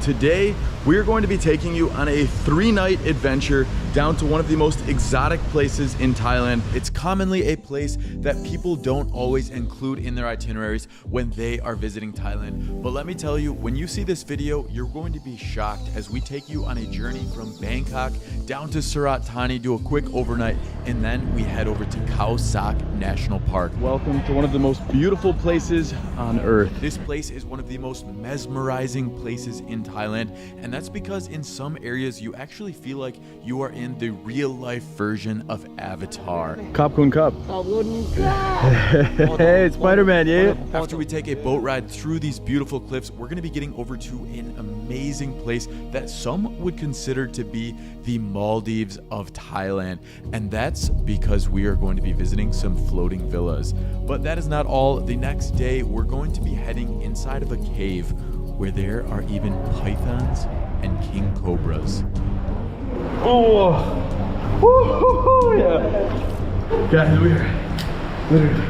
Today, we're going to be taking you on a 3-night adventure down to one of the most exotic places in Thailand. It's commonly a place that people don't always include in their itineraries when they are visiting Thailand. But let me tell you, when you see this video, you're going to be shocked as we take you on a journey from Bangkok down to Surat Thani, do a quick overnight, and then we head over to Khao Sok National Park. Welcome to one of the most beautiful places on earth. This place is one of the most mesmerizing places in Thailand, and that's because in some areas you actually feel like you are in the real-life version of Avatar. Khop Kun Khop. Hey, it's Spider-Man, yeah? After we take a boat ride through these beautiful cliffs, we're going to be getting over to an amazing place that some would consider to be the Maldives of Thailand, and that's because we are going to be visiting some floating villas. But that is not all. The next day, we're going to be heading inside of a cave where there are even pythons and king cobras. Oh, woo-hoo-hoo, yeah. Guys, we are literally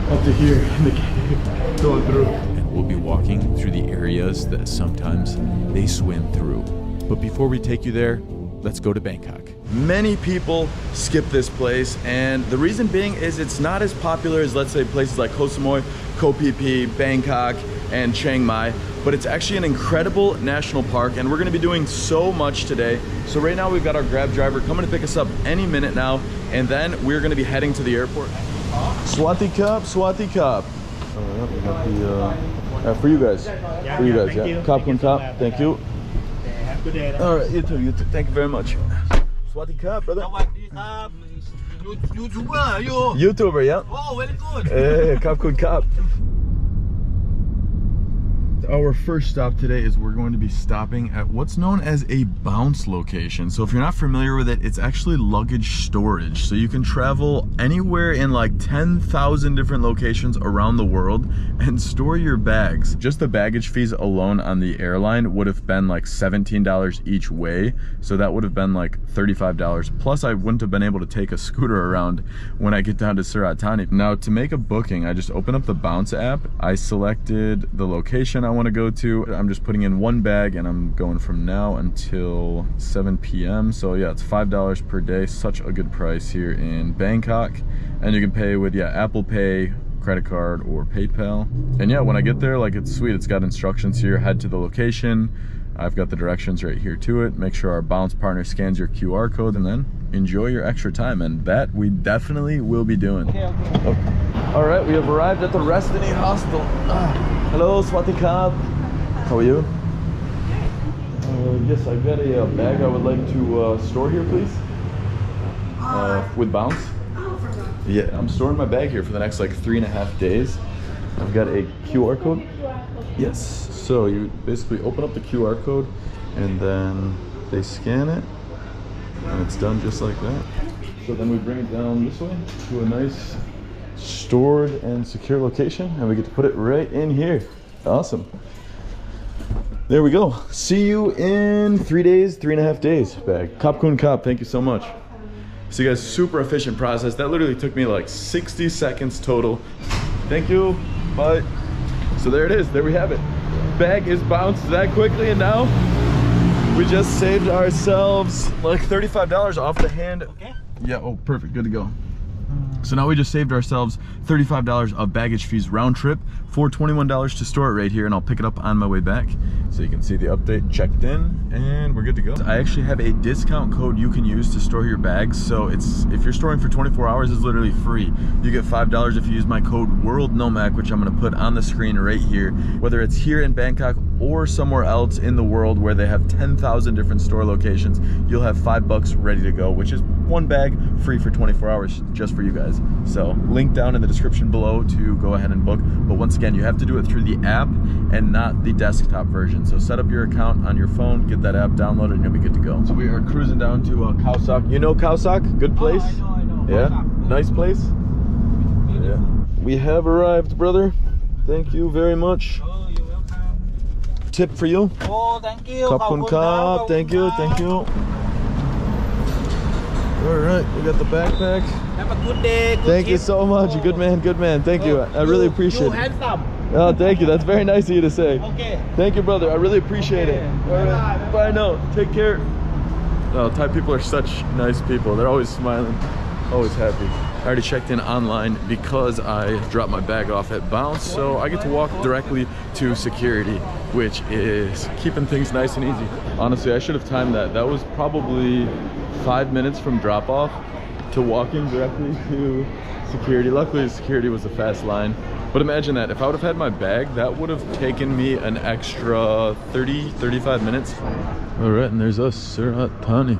up to here in the cave, going through. And we'll be walking through the areas that sometimes they swim through. But before we take you there, let's go to Bangkok. Many people skip this place, and the reason being is it's not as popular as, let's say, places like Koh Samui, Koh Phi Phi, Bangkok, and Chiang Mai, but it's actually an incredible national park, and we're gonna be doing so much today. So right now we've got our Grab driver coming to pick us up any minute now, and then we're gonna be heading to the airport. Swati Cup, Swati Cup. We got the, for you guys. Yeah, for you guys, thank yeah. you. Cup Kun Cup, thank you. Have a good day. All right, you too, you too. Thank you very much. Swati Cup, brother. YouTuber, you. YouTuber, yeah. Oh, very good. Hey, Cup Kun Cup. Our first stop today is we're going to be stopping at what's known as a bounce location. So if you're not familiar with it, it's actually luggage storage. So you can travel anywhere in like 10,000 different locations around the world and store your bags. Just the baggage fees alone on the airline would have been like $17 each way. So that would have been like $35. Plus I wouldn't have been able to take a scooter around when I get down to Surat Thani. Now to make a booking, I just open up the Bounce app. I selected the location I want to go to. I'm just putting in one bag and I'm going from now until 7 p.m. So yeah, it's $5 per day. Such a good price here in Bangkok. And you can pay with, yeah, Apple Pay, credit card, or PayPal. And yeah, when I get there, like, it's sweet. It's got instructions here. Head to the location. I've got the directions right here to it. Make sure our Bounce partner scans your QR code, and then enjoy your extra time. And that we definitely will be doing. Okay. All right, we have arrived at the Restini Hostel. Hello, Swati Cup. How are you? Yes, I've got a bag I would like to store here, please. With Bounce. Yeah, I'm storing my bag here for the next like 3.5 days. I've got a QR code. Yes. So you basically open up the QR code and then they scan it and it's done just like that. So then we bring it down this way to a nice stored and secure location, and we get to put it right in here. Awesome. There we go. See you in 3 days, 3.5 days bag. Khop Kun Khop, thank you so much. So you guys, super efficient process. That literally took me like 60 seconds total. Thank you, bye. So there it is, there we have it. Bag is bounced that quickly, and now we just saved ourselves like $35 off the hand. Okay. Yeah, oh, perfect, good to go. So now we just saved ourselves $35 of baggage fees round trip for $21 to store it right here, and I'll pick it up on my way back. So you can see the update checked in, and we're good to go. I actually have a discount code you can use to store your bags. So if you're storing for 24 hours, it's literally free. You get $5 if you use my code WORLDNOMAD, which I'm gonna put on the screen right here. Whether it's here in Bangkok or somewhere else in the world where they have 10,000 different store locations, you'll have $5 ready to go, which is one bag free for 24 hours just for you guys. So link down in the description below to go ahead and book. But once again, you have to do it through the app and not the desktop version. So set up your account on your phone, get that app downloaded, and you'll be good to go. So we are cruising down to Khao Sok. You know Khao Sok? Good place? Oh, I know. Yeah? Nice place? Yeah. We have arrived, brother. Thank you very much. Oh, you're welcome. Tip for you. Oh, thank you. Khop Kun Khop. Thank you, thank you. All right, we got the backpack. Have a good day. Good Thank you trip. so much. Good man, good man. Thank you. I really appreciate You it. handsome. Oh, thank you. That's very nice of you to say. Okay. Thank you, brother. I really appreciate it. All right. Bye now. Take care. Oh, Thai people are such nice people. They're always smiling, always happy. I already checked in online because I dropped my bag off at Bounce, so I get to walk directly to security, which is keeping things nice and easy. Honestly, I should have timed that. That was probably 5 minutes from drop off to walking directly to security. Luckily, security was a fast line. But imagine that, if I would have had my bag, that would have taken me an extra 30, 35 minutes. All right, and there's us, Surat Thani.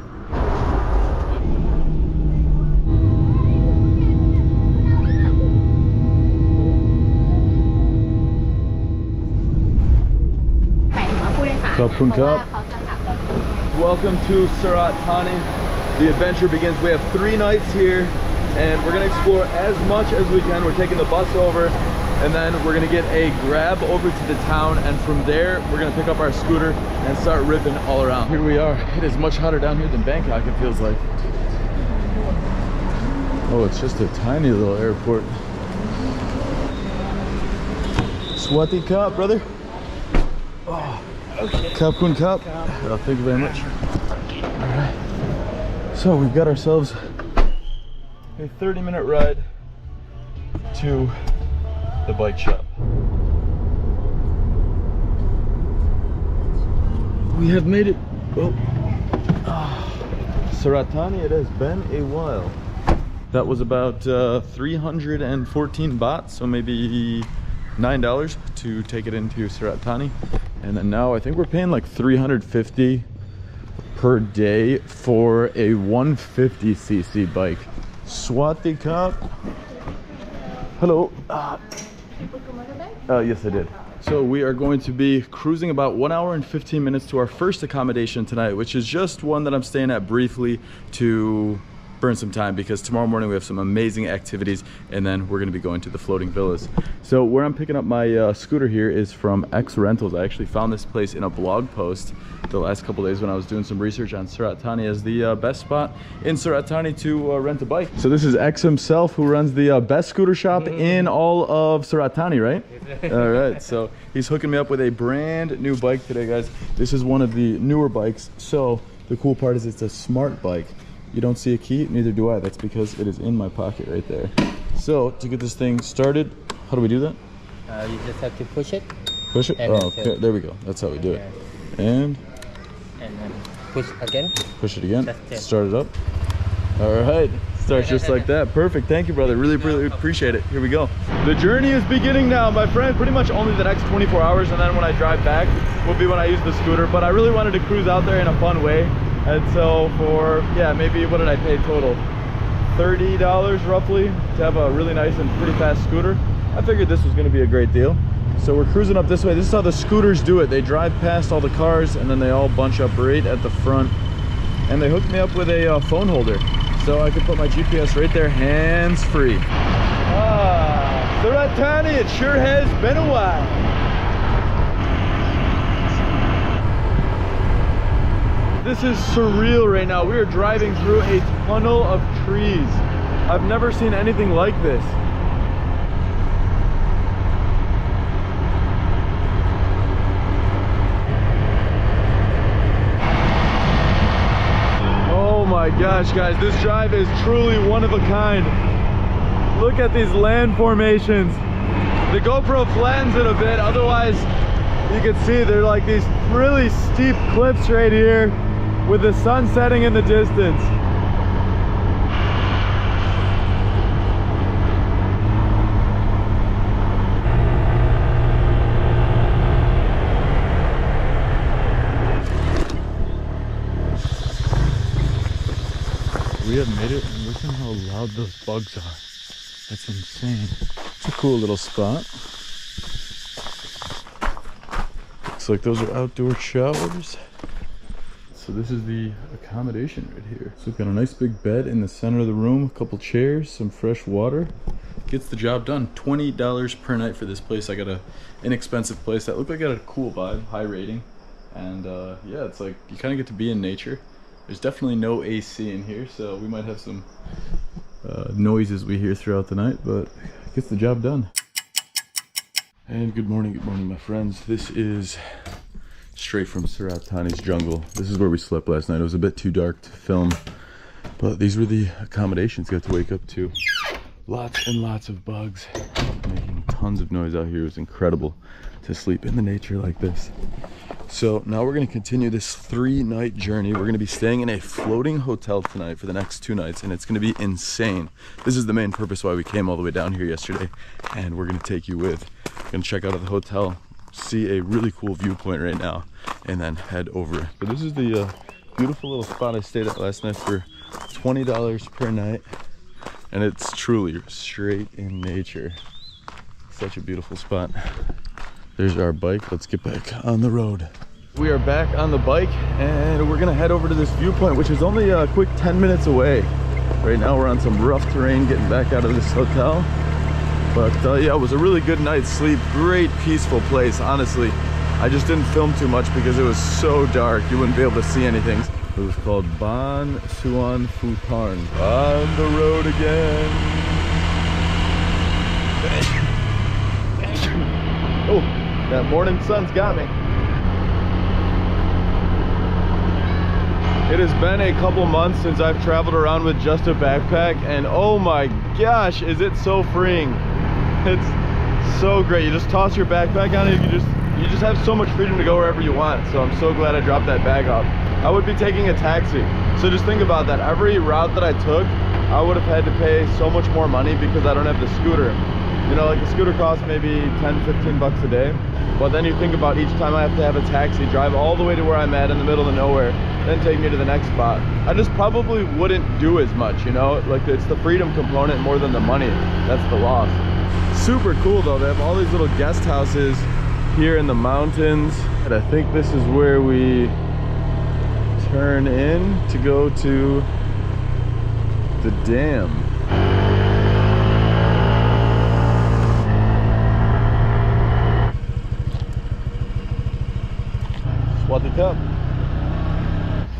Welcome to Surat Thani. The adventure begins. We have 3 nights here, and we're gonna explore as much as we can. We're taking the bus over, and then we're gonna get a grab over to the town, and from there we're gonna pick up our scooter and start ripping all around. Here we are. It is much hotter down here than Bangkok, it feels like. Oh, it's just a tiny little airport. Swati Cup, brother. Oh, okay. Cup kun cup. Oh, thank you very much. All right. So we've got ourselves a 30-minute ride to the bike shop. We have made it. Oh, Surat Thani, it has been a while. That was about 314 baht, so maybe $9 to take it into Surat Thani. And then now I think we're paying like 350 per day for a 150cc bike. Swati Cup. Hello. Yes, I did. So we are going to be cruising about 1 hour and 15 minutes to our first accommodation tonight, which is just one that I'm staying at briefly to burn some time, because tomorrow morning we have some amazing activities, and then we're going to be going to the floating villas. So where I'm picking up my scooter here is from X Rentals. I actually found this place in a blog post the last couple days when I was doing some research on Surat Thani as the best spot in Surat Thani to rent a bike. So this is X himself, who runs the best scooter shop in all of Surat Thani, right? All right, so he's hooking me up with a brand new bike today, guys. This is one of the newer bikes. So the cool part is it's a smart bike. You don't see a key, neither do I. That's because it is in my pocket right there. So to get this thing started, how do we do that? You just have to push it. Push it? Oh, okay. There we go. That's how we do it. And then push again. Push it again. Start it up. All right. Starts just like that. Perfect. Thank you, brother. Really, really appreciate it. Here we go. The journey is beginning now, my friend. Pretty much only the next 24 hours, and then when I drive back will be when I use the scooter. But I really wanted to cruise out there in a fun way. And so for, yeah, maybe what did I pay total? $30 roughly to have a really nice and pretty fast scooter. I figured this was going to be a great deal. So we're cruising up this way. This is how the scooters do it. They drive past all the cars and then they all bunch up right at the front. And they hooked me up with a phone holder, so I could put my GPS right there, hands-free. Ah, Surat Thani, it sure has been a while. This is surreal right now. We are driving through a tunnel of trees. I've never seen anything like this. Oh my gosh, guys, this drive is truly one of a kind. Look at these land formations. The GoPro flattens it a bit, otherwise you can see they're like these really steep cliffs right here, with the sun setting in the distance. We have made it, and listen how loud those bugs are. That's insane. It's a cool little spot. Looks like those are outdoor showers. So this is the accommodation right here. So we've got a nice big bed in the center of the room, a couple chairs, some fresh water. Gets the job done. $20 per night for this place. I got a inexpensive place that looked like it had a cool vibe, high rating. And yeah, it's like you kind of get to be in nature. There's definitely no AC in here, so we might have some noises we hear throughout the night, but it gets the job done. And good morning, my friends. This is straight from Surat Thani's jungle. This is where we slept last night. It was a bit too dark to film, but these were the accommodations we got to wake up to. Lots and lots of bugs, making tons of noise out here. It was incredible to sleep in the nature like this. So now we're going to continue this 3-night journey. We're going to be staying in a floating hotel tonight for the next 2 nights, and it's going to be insane. This is the main purpose why we came all the way down here yesterday, and we're going to take you with. We're going to check out the hotel, see a really cool viewpoint right now, and then head over. So this is the beautiful little spot I stayed at last night for $20 per night, and it's truly straight in nature. Such a beautiful spot. There's our bike. Let's get back on the road. We are back on the bike and we're gonna head over to this viewpoint, which is only a quick 10 minutes away. Right now we're on some rough terrain getting back out of this hotel. But yeah, it was a really good night's sleep. Great peaceful place, honestly. I just didn't film too much because it was so dark. You wouldn't be able to see anything. It was called Ban Suan Phutarn. On the road again. Oh. That morning sun's got me. It has been a couple months since I've traveled around with just a backpack, and oh my gosh, is it so freeing. It's so great. You just toss your backpack on and you just have so much freedom to go wherever you want. So I'm so glad I dropped that bag off. I would be taking a taxi. So just think about that. Every route that I took, I would have had to pay so much more money because I don't have the scooter. You know, like the scooter costs maybe 10, 15 bucks a day. But then you think about each time I have to have a taxi, drive all the way to where I'm at in the middle of nowhere, then take me to the next spot. I just probably wouldn't do as much, you know? Like it's the freedom component more than the money. That's the loss. Super cool though. They have all these little guest houses here in the mountains. And I think this is where we turn in to go to the dam.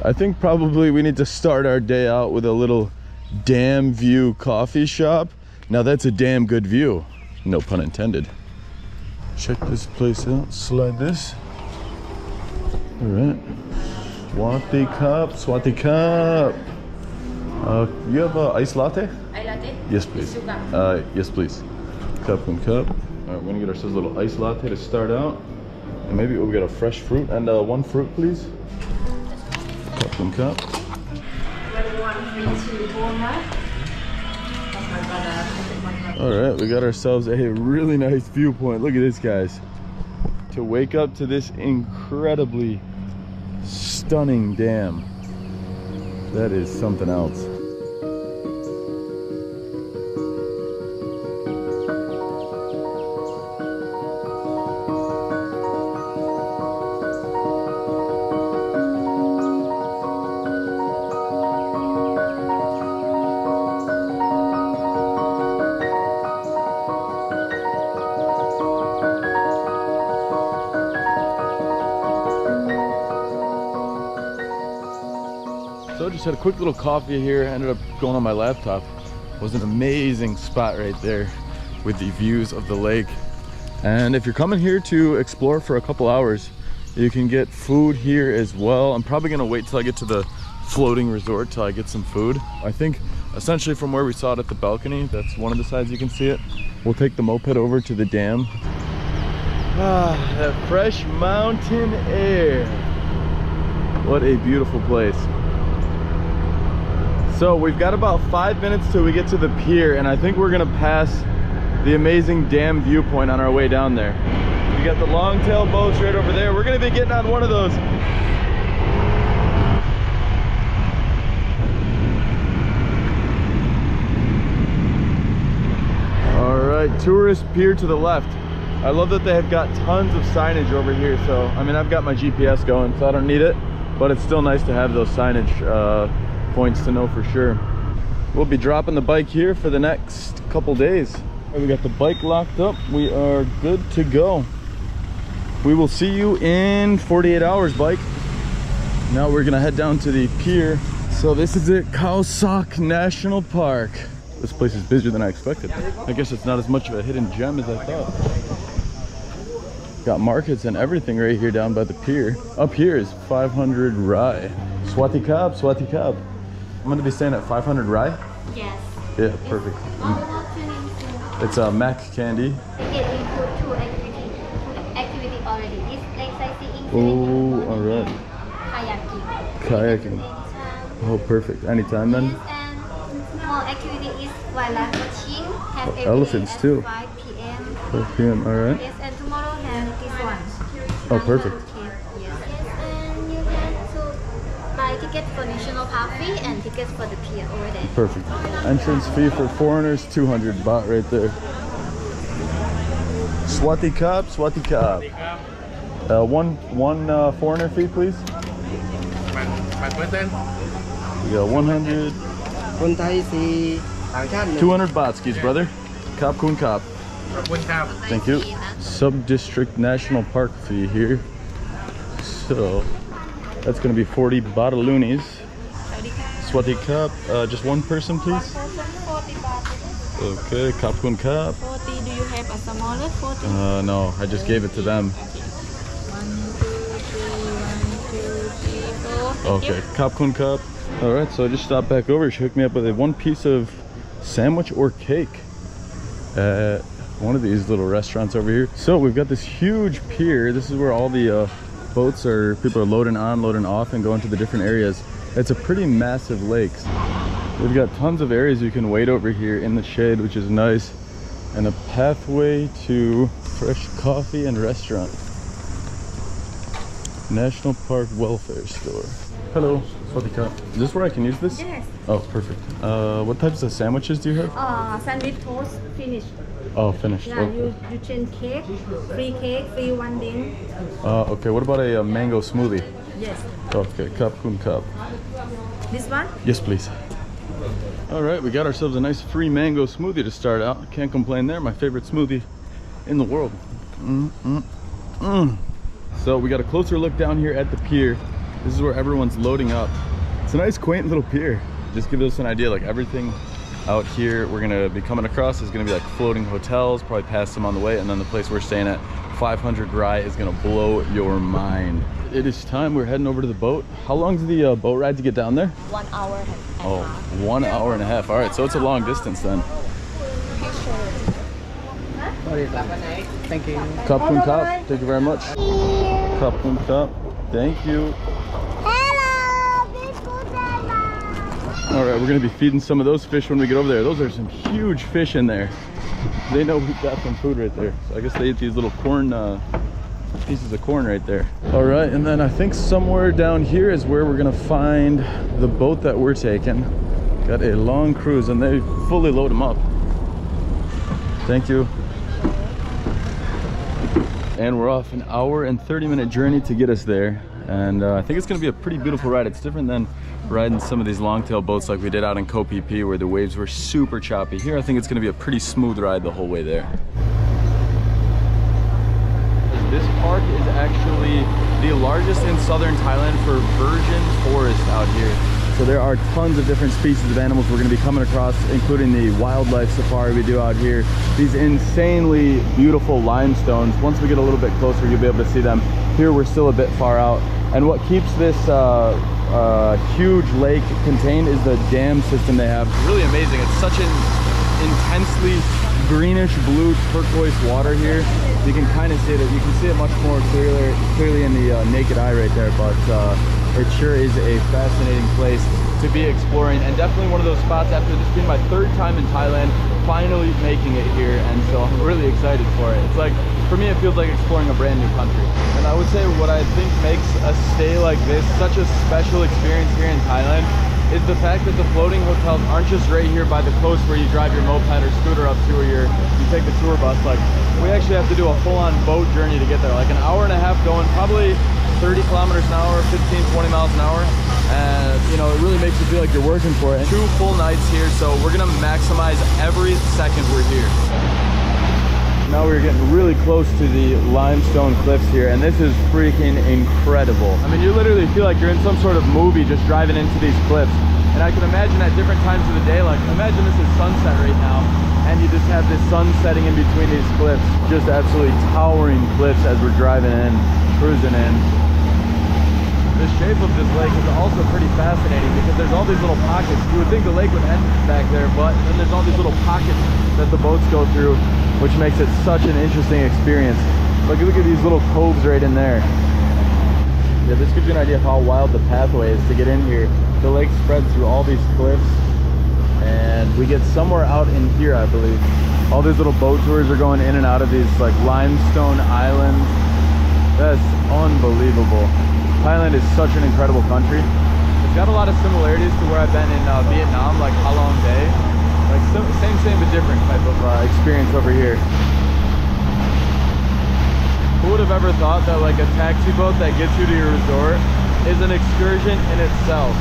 I think probably we need to start our day out with a little dam view coffee shop. Now that's a damn good view, no pun intended. Check this place out. Slide this. All right. Swati cup. You have an iced latte? Ice latte? Yes, please. Yes, please. Cup and cup. All right, we're gonna get ourselves a little iced latte to start out. And maybe we'll get a fresh fruit and one fruit, please. Cup and cup. All right, we got ourselves a really nice viewpoint. Look at this, guys. To wake up to this incredibly stunning dam. That is something else. So just had a quick little coffee here, ended up going on my laptop. It was an amazing spot right there with the views of the lake. And if you're coming here to explore for a couple hours, you can get food here as well. I'm probably gonna wait till I get to the floating resort till I get some food. I think essentially from where we saw it at the balcony, that's one of the sides you can see it. We'll take the moped over to the dam. Ah, that fresh mountain air. What a beautiful place. So we've got about 5 minutes till we get to the pier, and I think we're gonna pass the amazing dam viewpoint on our way down there. We got the longtail boats right over there. We're gonna be getting on one of those. All right, tourist pier to the left. I love that they have got tons of signage over here. So, I mean, I've got my GPS going, so I don't need it, but it's still nice to have those signage points to know for sure. We'll be dropping the bike here for the next couple days. We got the bike locked up. We are good to go. We will see you in 48 hours, bike. Now we're gonna head down to the pier. So this is it, Khao Sok National Park. This place is busier than I expected. I guess it's not as much of a hidden gem as I thought. Got markets and everything right here down by the pier. Up here is 500 Rai. Swati Kap, Swati Kap. I'm gonna be staying at 500 Rai? Yes. Yeah, perfect. It's a mac candy. It includes two activity already. It's like sightseeing. Oh, alright. Kayaking. Kayaking. Oh, perfect. Anytime then? Yes, and small activity is wildlife watching. Have every elephants day at too. 5 p.m. 5 p.m. Alright. Yes, and tomorrow have this one. Oh, perfect. Yes, and you can to buy tickets for National Park fee and tickets for the pier over there. Perfect. Entrance fee for foreigners, 200 baht right there. Swati Kap, Swati Kap. One foreigner fee, please. We got 100. คนไทยสี่ต่างชาติ 200 baht, skis, brother. Kap kun kap. Thank you. Sub-district national park fee here. So that's going to be 40 baht-loonies. Swati Kap. Just one person, please. 40 baht. Okay, kap kun kap. 40, do you have a smaller 40? No, I just gave it to them. 1, 2, 3, 1, 2, 3, 4. Okay, kap kun kap. All right, so I just stopped back over. She hooked me up with a one piece of sandwich or cake at one of these little restaurants over here. So we've got this huge pier. This is where all the boats are, people are loading on, loading off, and going to the different areas. It's a pretty massive lake. We've got tons of areas you can wait over here in the shade, which is nice, and a pathway to fresh coffee and restaurant. National Park Welfare Store. Hello, Swatika. Is this where I can use this? Yes. Oh, perfect. What types of sandwiches do you have? Sandwich toast finished. Oh, finished. Yeah, Okay. you change cake, free one drink. Okay, what about a mango smoothie? Yes. Okay, cup kun cup. This one? Yes, please. All right, we got ourselves a nice free mango smoothie to start out. Can't complain there. My favorite smoothie in the world. So we got a closer look down here at the pier. This is where everyone's loading up. It's a nice, quaint little pier. Just give us an idea, like everything out here we're gonna be coming across is gonna be like floating hotels, probably past them on the way, and then the place we're staying at, 500 Rai, is gonna blow your mind. It is time, we're heading over to the boat. How long's the boat ride to get down there? 1 hour and a Oh, half. 1 hour and a half. All right, so it's a long distance then. Thank you. Cup and cup, thank you very much. Cup and cup, thank you. All right, we're gonna be feeding some of those fish when we get over there. Those are some huge fish in there. They know we've got some food right there. So I guess they eat these little corn, pieces of corn right there. All right, and then I think somewhere down here is where we're gonna find the boat that we're taking. Got a long cruise and they fully load them up. Thank you. And we're off, an hour and 30-minute journey to get us there. And I think it's gonna be a pretty beautiful ride. It's different than riding some of these longtail boats like we did out in Koh Phi Phi where the waves were super choppy. Here I think it's gonna be a pretty smooth ride the whole way there. This park is actually the largest in southern Thailand for virgin forest out here. So there are tons of different species of animals we're gonna be coming across, including the wildlife safari we do out here. These insanely beautiful limestones. Once we get a little bit closer, you'll be able to see them. Here we're still a bit far out. And what keeps this huge lake contained is the dam system they have. Really amazing. It's such an intensely greenish blue turquoise water here. You can kind of see it. You can see it much more clearly in the naked eye right there, but it sure is a fascinating place to be exploring, and definitely one of those spots after this being my third time in Thailand, finally making it here, and so I'm really excited for it. It's like, for me, it feels like exploring a brand new country. And I would say what I think makes a stay like this such a special experience here in Thailand is the fact that the floating hotels aren't just right here by the coast where you drive your moped or scooter up to, or you take the tour bus. Like, we actually have to do a full-on boat journey to get there, like an hour and a half going, probably 30 kilometers an hour, 15, 20 miles an hour. And you know, it really makes you feel like you're working for it. 2 full nights here, so we're gonna maximize every second we're here. Now we're getting really close to the limestone cliffs here, and this is freaking incredible. I mean, you literally feel like you're in some sort of movie just driving into these cliffs. And I can imagine at different times of the day, like imagine this is sunset right now, and you just have this sun setting in between these cliffs, just absolutely towering cliffs as we're driving in, cruising in. The shape of this lake is also pretty fascinating because there's all these little pockets. You would think the lake would end back there, but then there's all these little pockets that the boats go through, which makes it such an interesting experience. Look at these little coves right in there. Yeah, this gives you an idea of how wild the pathway is to get in here. The lake spreads through all these cliffs, and we get somewhere out in here, I believe. All these little boat tours are going in and out of these like limestone islands. That's unbelievable. Thailand is such an incredible country. It's got a lot of similarities to where I've been in Vietnam, like Ha Long Bay. Like same but different type of experience over here. Who would have ever thought that like a taxi boat that gets you to your resort is an excursion in itself?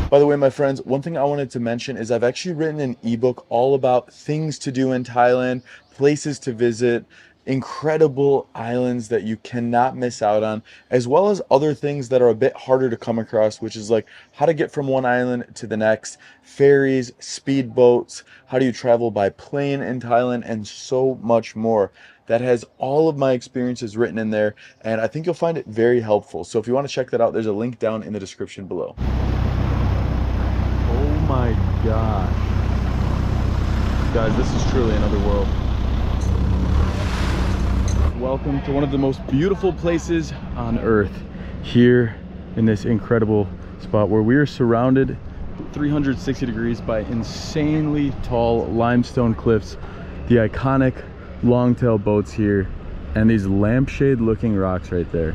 By the way, my friends, one thing I wanted to mention is I've actually written an ebook all about things to do in Thailand, places to visit, incredible islands that you cannot miss out on, as well as other things that are a bit harder to come across, which is like how to get from one island to the next, ferries, speedboats, how do you travel by plane in Thailand, and so much more. That has all of my experiences written in there, and I think you'll find it very helpful. So if you want to check that out, there's a link down in the description below. Oh my gosh. Guys, this is truly another world. Welcome to one of the most beautiful places on earth, here in this incredible spot where we are surrounded 360 degrees by insanely tall limestone cliffs, the iconic longtail boats here, and these lampshade looking rocks right there.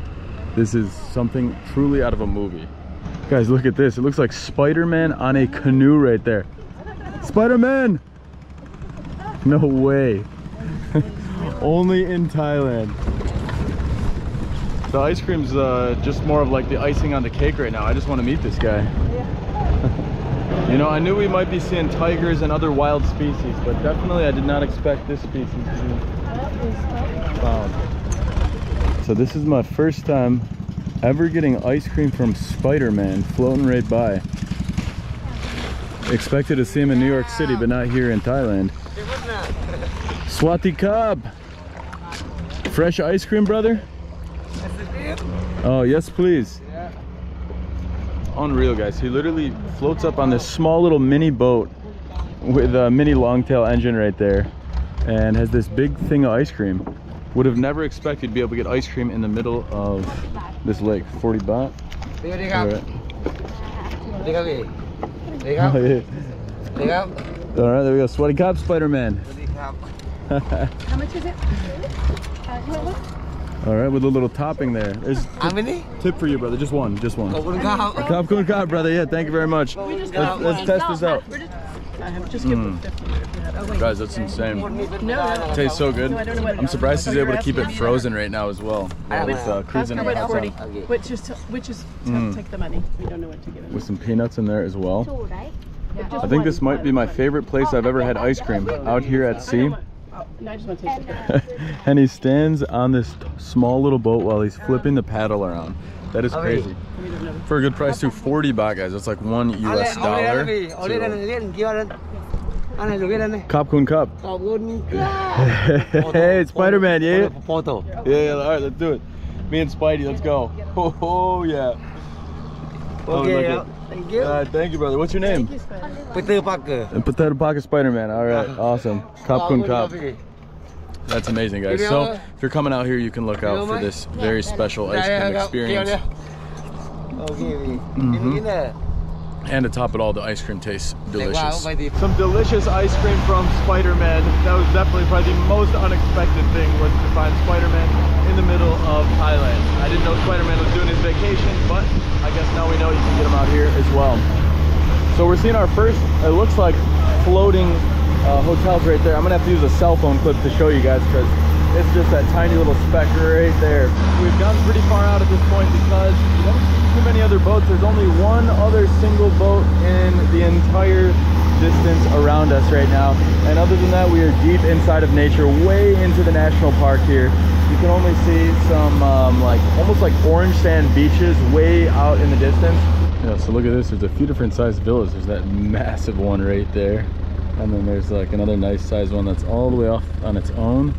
This is something truly out of a movie. Guys, look at this. It looks like Spider-Man on a canoe right there. Spider-Man! No way. Only in Thailand. The ice cream's just more of like the icing on the cake right now. I just want to meet this guy. You know, I knew we might be seeing tigers and other wild species, but definitely I did not expect this species to be found. So this is my first time ever getting ice cream from Spider-Man floating right by. Expected to see him in New York City, but not here in Thailand. Swati Kab! Fresh ice cream, brother? Oh, yes, please. Unreal, guys. He literally floats up on this small little mini boat with a mini longtail engine right there and has this big thing of ice cream. Would have never expected to be able to get ice cream in the middle of this lake. 40 baht. All right. All right, there we go. Swati Kab, Spider-Man. How much is it? All right, with a little topping there. There's tip for you, brother. Just one. Khao Sok Kab, brother. Yeah, thank you very much. Let's test this out. Guys, that's insane. It tastes so good. I'm surprised he's able to keep it frozen right now as well. With cruising in hot sun. Which is take the money. We don't know what to give him. With some peanuts in there as well. I think this might be my favorite place I've ever had ice cream, out here at sea. No, I just want to taste it. And he stands on this small little boat while he's flipping the paddle around. That is crazy. For a good price too. 40 baht, guys. That's like $1 US. Khao Sok Kab. Hey, Spider-Man, yeah? Yeah, all right, let's do it. Me and Spidey, let's go. Oh, yeah. Okay, thank you. Thank you, brother. What's your name? Peter Parker. And Potato Pocket Spider-Man. All right, awesome. Khao Sok Kab. That's amazing, guys. So if you're coming out here, you can look out for this very special ice cream experience. And to top it all, the ice cream tastes delicious. Some delicious ice cream from Spider-Man. That was definitely probably the most unexpected thing, was to find Spider-Man in the middle of Thailand. I didn't know Spider-Man was doing his vacation, but I guess now we know you can get him out here as well. So we're seeing our first, it looks like, floating hotels right there. I'm gonna have to use a cell phone clip to show you guys because it's just that tiny little speck right there. We've gotten pretty far out at this point because you don't see too many other boats. There's only one other single boat in the entire distance around us right now. And other than that, we are deep inside of nature, way into the national park here. You can only see some like almost like orange sand beaches way out in the distance. Yeah, so look at this. There's a few different sized villas. There's that massive one right there. And then there's like another nice sized one that's all the way off on its own.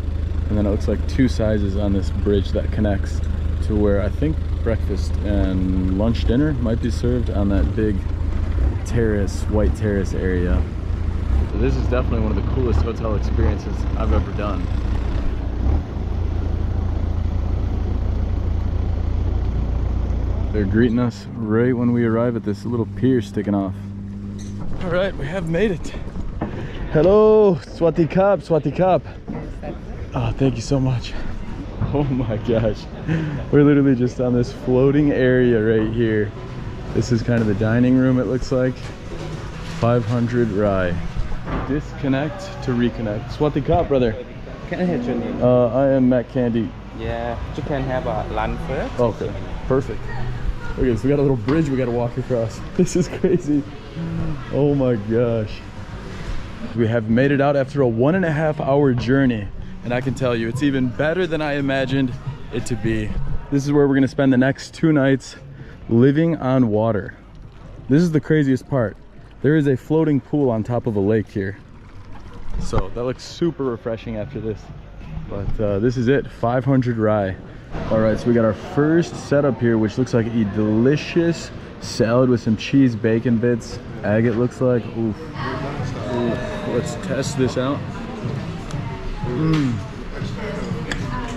And then it looks like two sizes on this bridge that connects to where I think breakfast and lunch dinner might be served on that big terrace, white terrace area. So this is definitely one of the coolest hotel experiences I've ever done. They're greeting us right when we arrive at this little pier sticking off. All right, we have made it. Hello, Swati Kap, Swati Kap. Oh, thank you so much. Oh my gosh. We're literally just on this floating area right here. This is kind of the dining room, it looks like. 500 Rai. Disconnect to reconnect. Swati Kap, brother. Can I have your name? I am Matt Candy. Yeah, you can have a lunch first. Okay, perfect. Okay, so we got a little bridge we got to walk across. This is crazy. Oh my gosh. We have made it out after a 1.5 hour journey. And I can tell you, it's even better than I imagined it to be. This is where we're gonna spend the next 2 nights, living on water. This is the craziest part. There is a floating pool on top of a lake here. So that looks super refreshing after this. But this is it, 500 Rai. All right, so we got our first setup here, which looks like a delicious salad with some cheese, bacon bits, egg it looks like. Oof. Oof. Let's test this out.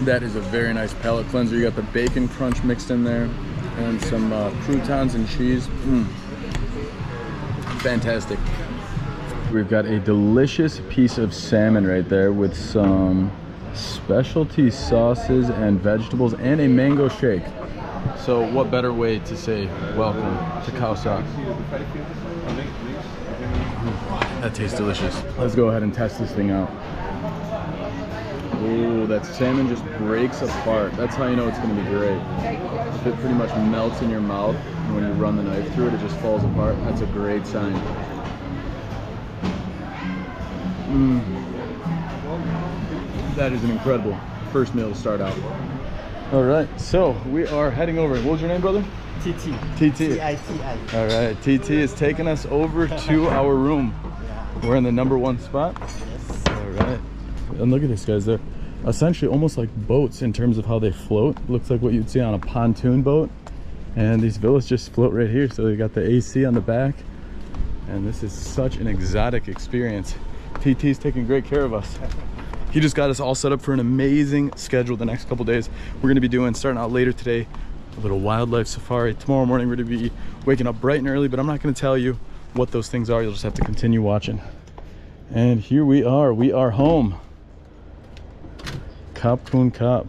That is a very nice palate cleanser. You got the bacon crunch mixed in there and some croutons and cheese. Fantastic. We've got a delicious piece of salmon right there with some specialty sauces and vegetables and a mango shake. So what better way to say welcome to Khao Sok? That tastes delicious. Let's go ahead and test this thing out. Ooh, that salmon just breaks apart. That's how you know it's going to be great. If it pretty much melts in your mouth, and when you run the knife through it, it just falls apart. That's a great sign. That is an incredible first meal to start out. All right, so we are heading over. What was your name, brother? TT. TT. T-I-T-I. All right, TT is taking us over to our room. We're in the #1 spot. Yes. All right. And look at this, guys. They're essentially almost like boats in terms of how they float. Looks like what you'd see on a pontoon boat. And these villas just float right here. So they got the AC on the back. And this is such an exotic experience. TT's taking great care of us. He just got us all set up for an amazing schedule the next couple days. We're gonna be doing, starting out later today, a little wildlife safari. Tomorrow morning we're gonna be waking up bright and early, but I'm not gonna tell you what those things are. You'll just have to continue watching. And here we are home. Kap Kun Kap.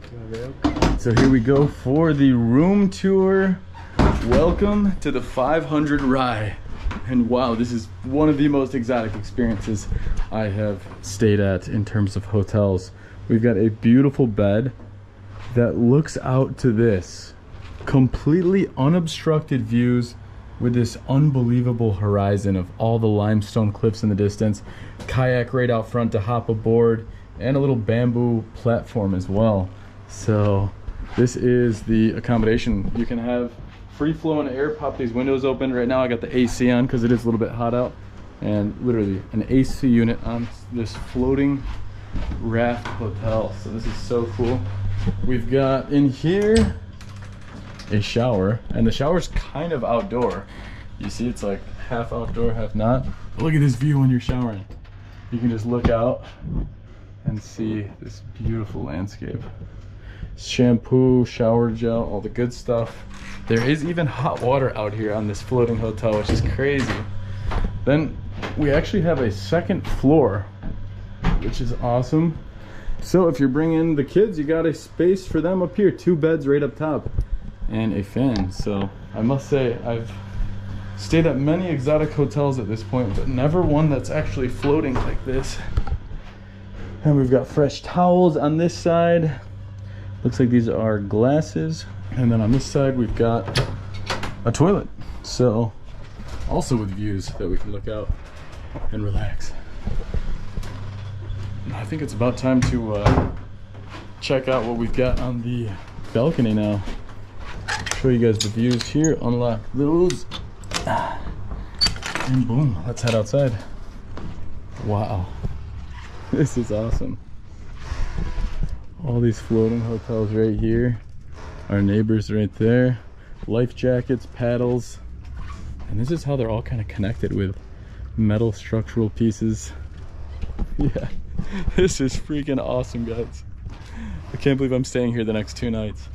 So here we go for the room tour. Welcome to the 500 Rai. And wow, this is one of the most exotic experiences I have stayed at in terms of hotels. We've got a beautiful bed that looks out to this. Completely unobstructed views with this unbelievable horizon of all the limestone cliffs in the distance. Kayak right out front to hop aboard, and a little bamboo platform as well. So this is the accommodation. You can have free flow and air, pop these windows open. Right now I got the AC on because it is a little bit hot out, and literally an AC unit on this floating raft hotel. So this is so cool. We've got in here a shower, and the shower's kind of outdoor. You see it's like half outdoor, half not. But look at this view when you're showering. You can just look out and see this beautiful landscape. Shampoo, shower gel, all the good stuff. There is even hot water out here on this floating hotel, which is crazy. Then we actually have a second floor, which is awesome. So if you're bringing the kids, you got a space for them up here. 2 beds right up top and a fan. So I must say I've stayed at many exotic hotels at this point, but never one that's actually floating like this. And we've got fresh towels on this side. Looks like these are glasses. And then on this side, we've got a toilet. So also with views that we can look out and relax. I think it's about time to check out what we've got on the balcony now. Show you guys the views here, unlock those. And boom, let's head outside. Wow, this is awesome. All these floating hotels right here. Our neighbors right there. Life jackets, paddles. And this is how they're all kind of connected with metal structural pieces. Yeah, this is freaking awesome, guys. I can't believe I'm staying here the next 2 nights.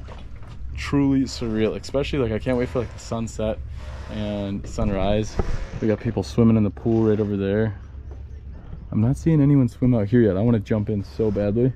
Truly surreal, especially like I can't wait for like the sunset and sunrise. We got people swimming in the pool right over there. I'm not seeing anyone swim out here yet. I want to jump in so badly.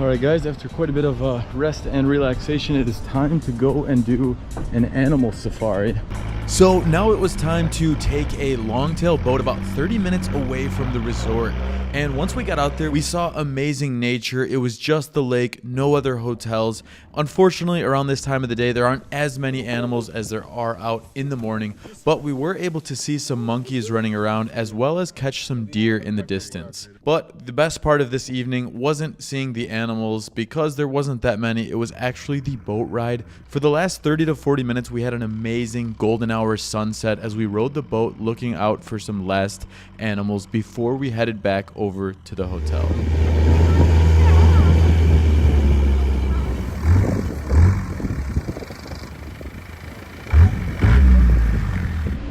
Alright guys, after quite a bit of rest and relaxation, it is time to go and do an animal safari. So now it was time to take a longtail boat about 30 minutes away from the resort. And once we got out there, we saw amazing nature. It was just the lake, no other hotels. Unfortunately, around this time of the day, there aren't as many animals as there are out in the morning, but we were able to see some monkeys running around as well as catch some deer in the distance. But the best part of this evening wasn't seeing the animals because there wasn't that many. It was actually the boat ride. For the last 30 to 40 minutes, we had an amazing golden hour sunset as we rode the boat looking out for some last animals before we headed back over to the hotel.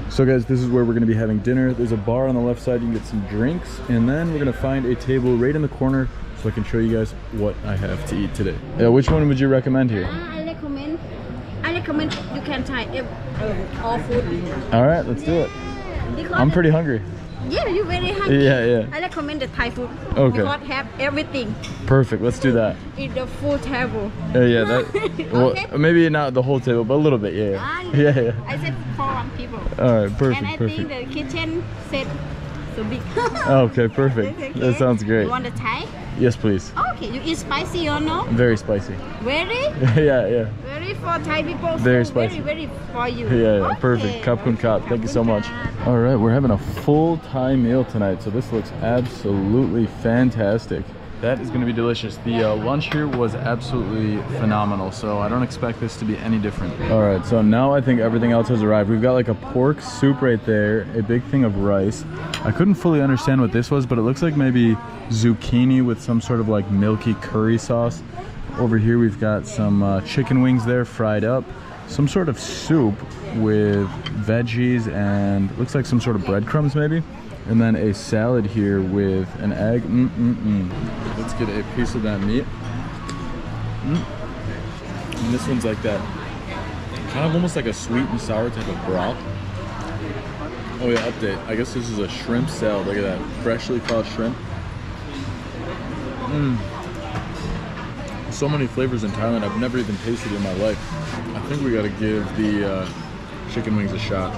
So guys, this is where we're going to be having dinner. There's a bar on the left side, you can get some drinks, and then we're going to find a table right in the corner so I can show you guys what I have to eat today. Yeah, which one would you recommend here? I recommend you can try all food. All right, let's do it. I'm pretty hungry. Yeah, you're very hungry. Yeah. I recommend the Thai food. Okay. Because have everything. Perfect, let's do that. Eat the full table. Yeah, that. Well, Okay. Maybe not the whole table, but a little bit. Yeah. I said for 1 people. All right, perfect. And I think the kitchen set so big. Okay, perfect. Okay. That sounds great. You want the Thai? Yes, please. Okay, you eat spicy or no? Very spicy. Very? Yeah. Very for Thai people. Very so spicy. Very for you. Yeah, Okay. perfect. Kap kun kap. Thank you so much. Kapun All right, we're having a full Thai meal tonight, so this looks absolutely fantastic. That is going to be delicious. The lunch here was absolutely phenomenal, so I don't expect this to be any different. All right, so now I think everything else has arrived. We've got like a pork soup right there, a big thing of rice. I couldn't fully understand what this was, but it looks like maybe zucchini with some sort of like milky curry sauce. Over here we've got some chicken wings there fried up, some sort of soup with veggies and looks like some sort of breadcrumbs maybe. And then a salad here with an egg. Let's get a piece of that meat. And this one's like that, kind of almost like a sweet and sour type of broth. Oh yeah, update. I guess this is a shrimp salad. Look at that, freshly caught shrimp. So many flavors in Thailand I've never even tasted in my life. I think we gotta give the chicken wings a shot.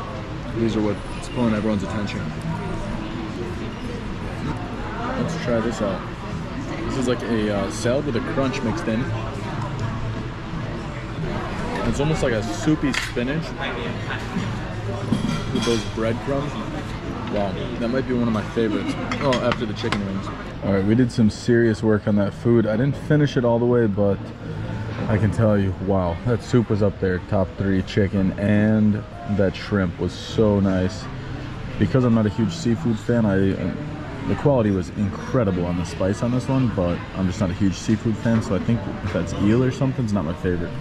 These are what's pulling everyone's attention. Let's try this out. This is like a salad with a crunch mixed in. It's almost like a soupy spinach with those breadcrumbs. Wow, that might be one of my favorites. Oh, after the chicken wings. All right, we did some serious work on that food. I didn't finish it all the way, but I can tell you, wow, that soup was up there, top 3 chicken, and that shrimp was so nice. Because I'm not a huge seafood fan, the quality was incredible on the spice on this one, but I'm just not a huge seafood fan, so I think if that's eel or something, it's not my favorite.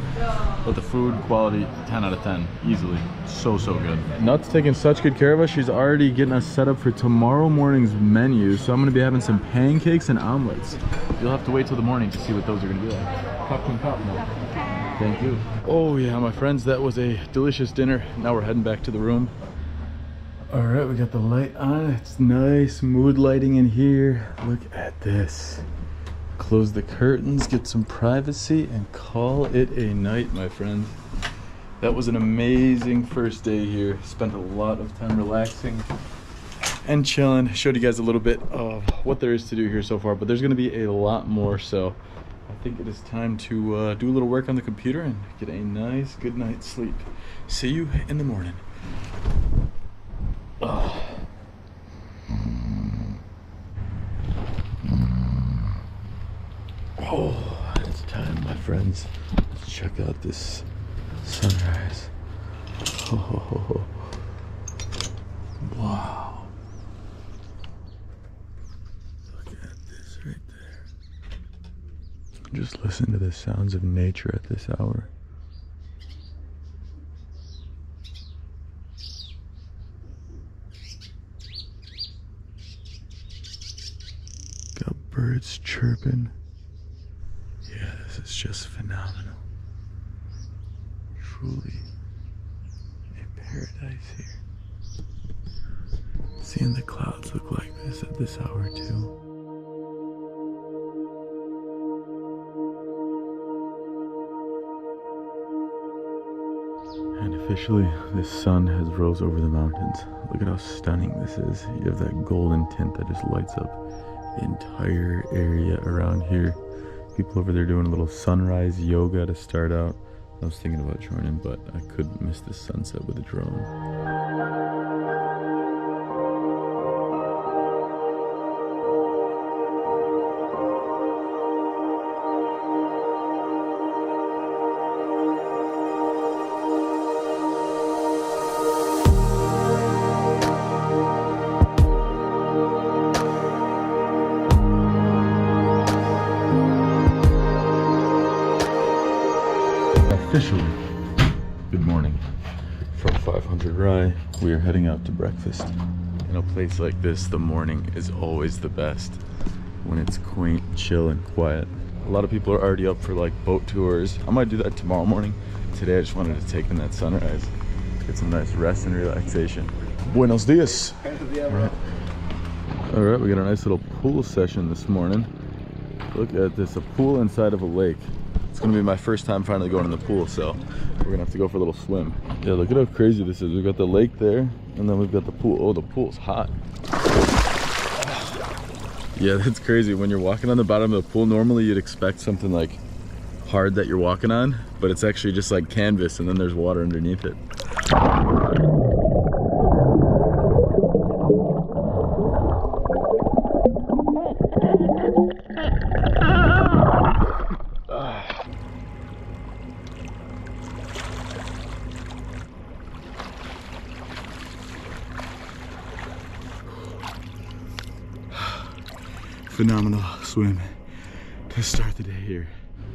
But the food quality, 10 out of 10, easily. So good. Nut's taking such good care of us. She's already getting us set up for tomorrow morning's menu, so I'm gonna be having some pancakes and omelets. You'll have to wait till the morning to see what those are gonna be like. Popcorn pop now. Thank you. Oh yeah, my friends, that was a delicious dinner. Now we're heading back to the room. All right, we got the light on. It's nice mood lighting in here. Look at this. close the curtains, get some privacy, and call it a night, my friends. That was an amazing first day here. Spent a lot of time relaxing and chilling. Showed you guys a little bit of what there is to do here so far, but there's gonna be a lot more, so I think it is time to do a little work on the computer and get a nice good night's sleep. See you in the morning. Oh, it's time, my friends. Let's check out this sunrise. Oh, wow. Look at this right there. Just listen to the sounds of nature at this hour. Got birds chirping. Yeah, this is just phenomenal. Truly a paradise here. Seeing the clouds look like this at this hour too. And officially, the sun has rose over the mountains. Look at how stunning this is. You have that golden tint that just lights up the entire area around here. People over there doing a little sunrise yoga to start out. I was thinking about joining, but I couldn't miss the sunset with a drone. Officially, good morning from 500 Rai. We are heading out to breakfast. In a place like this, the morning is always the best when it's quaint, chill, and quiet. A lot of people are already up for like boat tours. I might do that tomorrow morning. Today I just wanted to take in that sunrise, get some nice rest and relaxation. Buenos dias. All right, we got a nice little pool session this morning. Look at this, a pool inside of a lake. It's gonna be my first time finally going in the pool, so we're gonna have to go for a little swim. Yeah, look at how crazy this is. We've got the lake there, and then we've got the pool. Oh, the pool's hot. Yeah, that's crazy. When you're walking on the bottom of the pool, normally you'd expect something like hard that you're walking on, but it's actually just like canvas, and then there's water underneath it. Phenomenal swim to start the day here.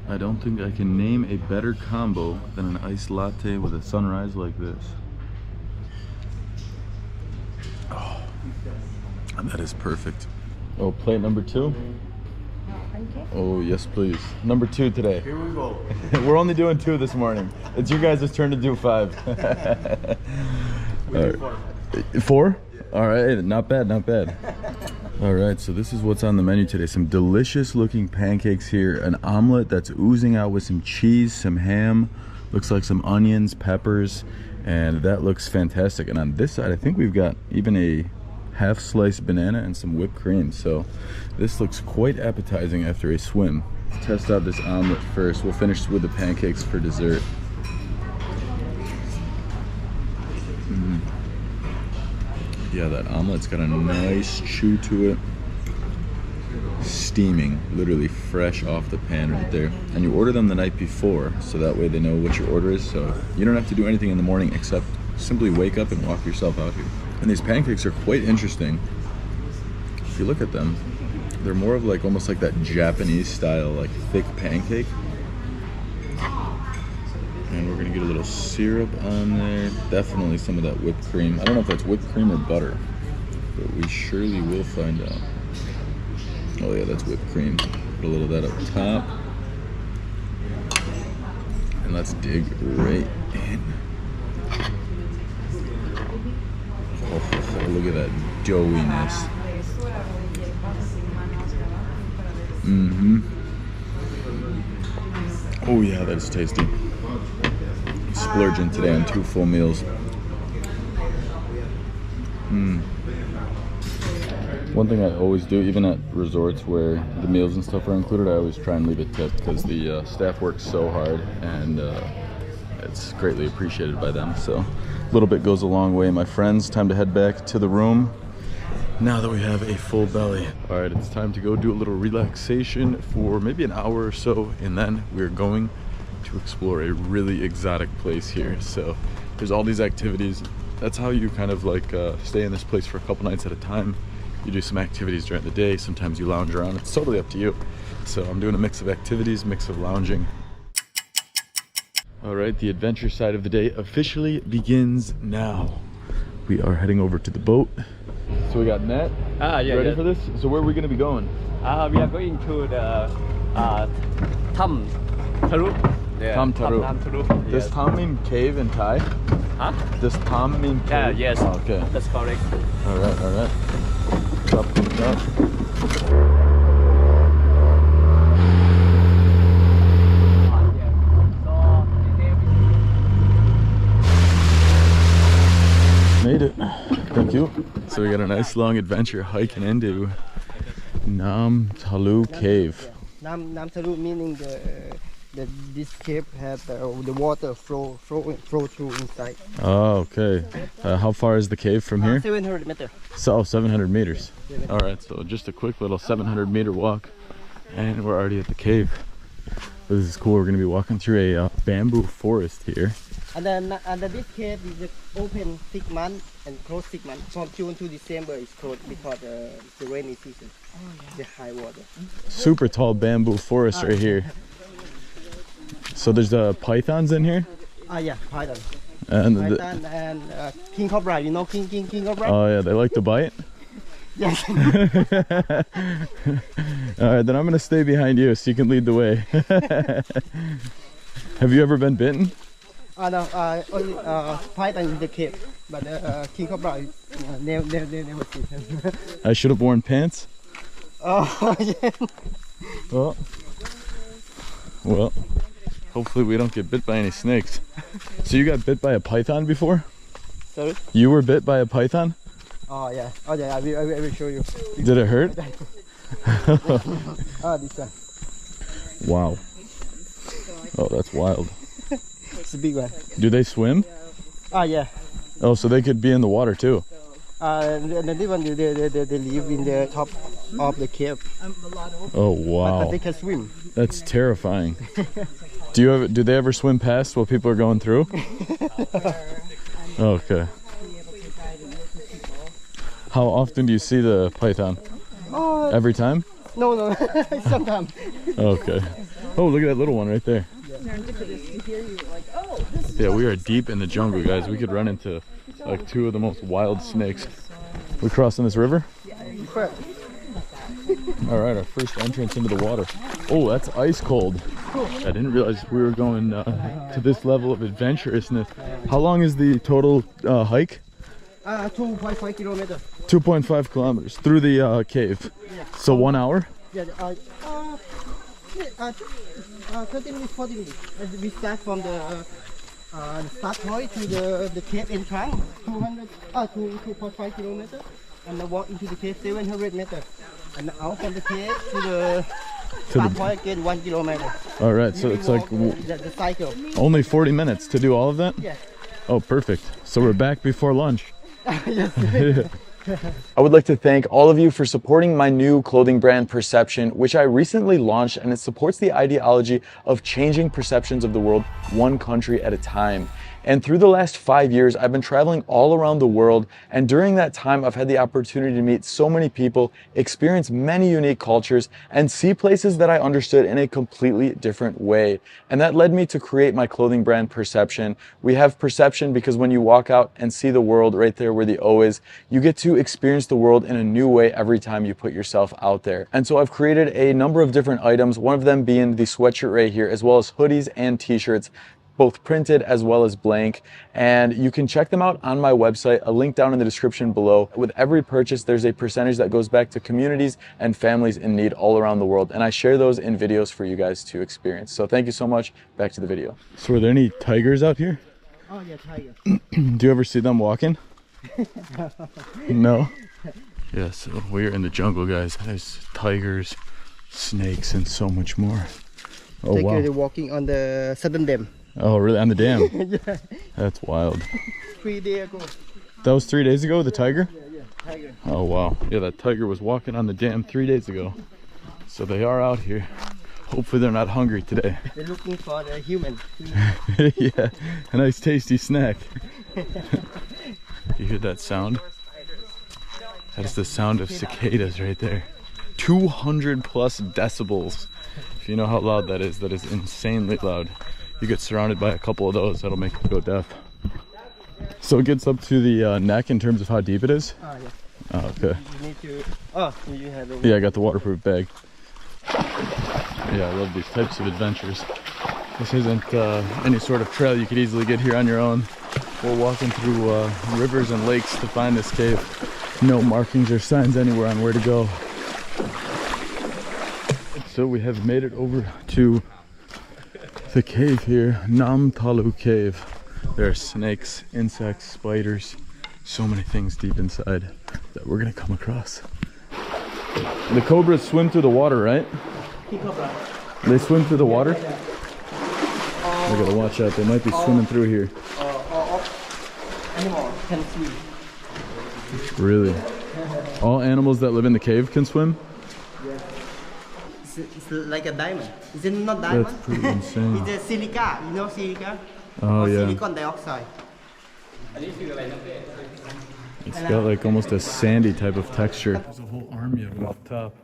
I don't think I can name a better combo than an iced latte with a sunrise like this. Oh, that is perfect. Oh, plate number 2? Oh, yes, please. Number 2 today. Here we go. We're only doing 2 this morning. It's your guys' turn to do 5. We do 4. 4? All right, not bad, not bad. All right, so this is what's on the menu today. Some delicious looking pancakes here. An omelet that's oozing out with some cheese, some ham. Looks like some onions, peppers, and that looks fantastic. And on this side, I think we've got even a half sliced banana and some whipped cream. So this looks quite appetizing after a swim. Let's test out this omelet first. We'll finish with the pancakes for dessert. Yeah, that omelet's got a nice chew to it. Steaming, literally fresh off the pan right there. And you order them the night before, so that way they know what your order is. So you don't have to do anything in the morning except simply wake up and walk yourself out here. And these pancakes are quite interesting. If you look at them, they're more of like almost like that Japanese style, like thick pancake. And we're gonna get a little syrup on there. Definitely some of that whipped cream. I don't know if that's whipped cream or butter, but we surely will find out. Oh yeah, that's whipped cream. Put a little of that up top. And let's dig right in. Oh, look at that doughiness. Oh yeah, that is tasty. Splurging today on 2 full meals. One thing I always do, even at resorts where the meals and stuff are included, I always try and leave a tip because the staff works so hard, and it's greatly appreciated by them. So a little bit goes a long way, my friends. Time to head back to the room now that we have a full belly. All right, it's time to go do a little relaxation for maybe an hour or so, and then we're going to explore a really exotic place here. So there's all these activities. That's how you kind of like stay in this place for a couple nights at a time. You do some activities during the day, sometimes you lounge around. It's totally up to you. So I'm doing a mix of activities, mix of lounging. All right, the adventure side of the day officially begins now. We are heading over to the boat. So we got Nat. Ready for this? So where are we going to be going? We are going to the Tham Tharu. Tham Tharu. Does Tham mean cave in Thai? Huh? Does Tham mean cave? Yes. Oh, okay. That's correct. All right, all right. Up. Made it. Thank you. So we got a nice long adventure hiking into Nam Thalu Cave. Nam Tharu meaning this cave has the water flow through inside. Oh, okay. How far is the cave from here? 700 meters. So 700 meters. All right, so just a quick little 700-meter walk, and we're already at the cave. This is cool. We're going to be walking through a bamboo forest here. And then this cave is open 6 months and closed 6 months. From June to December it's closed because it's the rainy season. The high water. Super tall bamboo forest right here. So there's pythons in here? Yeah, python. And Python and king cobra. You know king cobra? Oh yeah, they like to bite? Yes. Alright, then I'm gonna stay behind you so you can lead the way. Have you ever been bitten? No, only python in the cave, but king cobra never seen. I should have worn pants? Oh, yeah. Well, hopefully we don't get bit by any snakes. So you got bit by a python before? Sorry? You were bit by a python? Oh yeah, I will show you. Did it hurt? This one. Wow. Oh, that's wild. It's a big one. Do they swim? Yeah. Oh, so they could be in the water too? And this one, they live in the top of the cave. Oh wow. But they can swim. That's terrifying. Do they ever swim past while people are going through? Okay. How often do you see the python? Every time? No, sometimes. Okay. Oh, look at that little one right there. Yeah, we are deep in the jungle, guys. We could run into like 2 of the most wild snakes. We crossing this river? All right, our first entrance into the water. Oh, that's ice cold. I didn't realize we were going to this level of adventurousness. How long is the total hike? 2.5 kilometers. 2.5 kilometers through the cave. So 1 hour? Yeah, 30 minutes, 40 minutes. We start from the start point to the cave entrance, 2.5 kilometers, and then walk into the cave 700 meters, and out from the cave to the start point again 1 kilometer. All right, so it's like the cycle. Only 40 minutes to do all of that? Yeah. Oh, perfect. So we're back before lunch. Yes. I would like to thank all of you for supporting my new clothing brand Perception, which I recently launched, and it supports the ideology of changing perceptions of the world one country at a time. And through the last 5 years, I've been traveling all around the world, and during that time, I've had the opportunity to meet so many people, experience many unique cultures, and see places that I understood in a completely different way. And that led me to create my clothing brand Perception. We have perception because when you walk out and see the world right there where the O is, you get to experience the world in a new way every time you put yourself out there. And so I've created a number of different items, one of them being the sweatshirt right here, as well as hoodies and t-shirts. both printed as well as blank, and you can check them out on my website, a link down in the description below. With every purchase, there's a percentage that goes back to communities and families in need all around the world, and I share those in videos for you guys to experience. So thank you so much. Back to the video. So are there any tigers out here? Oh yeah, tiger. Do you ever see them walking? No? Yeah, so we're in the jungle, guys. There's tigers, snakes, and so much more. Oh, wow. They're walking on the southern dam. Oh, really? On the dam? Yeah. That's wild. 3 days ago. That was 3 days ago, the tiger? Yeah, tiger. Oh, wow. Yeah, that tiger was walking on the dam 3 days ago. So they are out here. Hopefully they're not hungry today. They're looking for the human. Yeah, a nice tasty snack. You hear that sound? That's the sound of cicadas right there. 200 plus decibels. If you know how loud that is insanely loud. You get surrounded by a couple of those, that'll make you go deaf. So it gets up to the neck in terms of how deep it is? Oh, yeah. Oh, okay. You need to... Oh, you have the... Yeah, I got the waterproof bag. Yeah, I love these types of adventures. This isn't any sort of trail you could easily get here on your own. We're walking through rivers and lakes to find this cave. No markings or signs anywhere on where to go. So we have made it over to the cave here, Nam Talu Cave. There are snakes, insects, spiders, so many things deep inside that we're gonna come across. The cobras swim through the water, right? They swim through the water? We gotta watch out, they might be swimming through here. Animals can swim. Really? All animals that live in the cave can swim? It's like a diamond. Is it not diamond? That's pretty insane. It's a silica. You know silica? Oh, or yeah. silicon dioxide. It's got like almost a sandy type of texture. There's a whole army of them up top.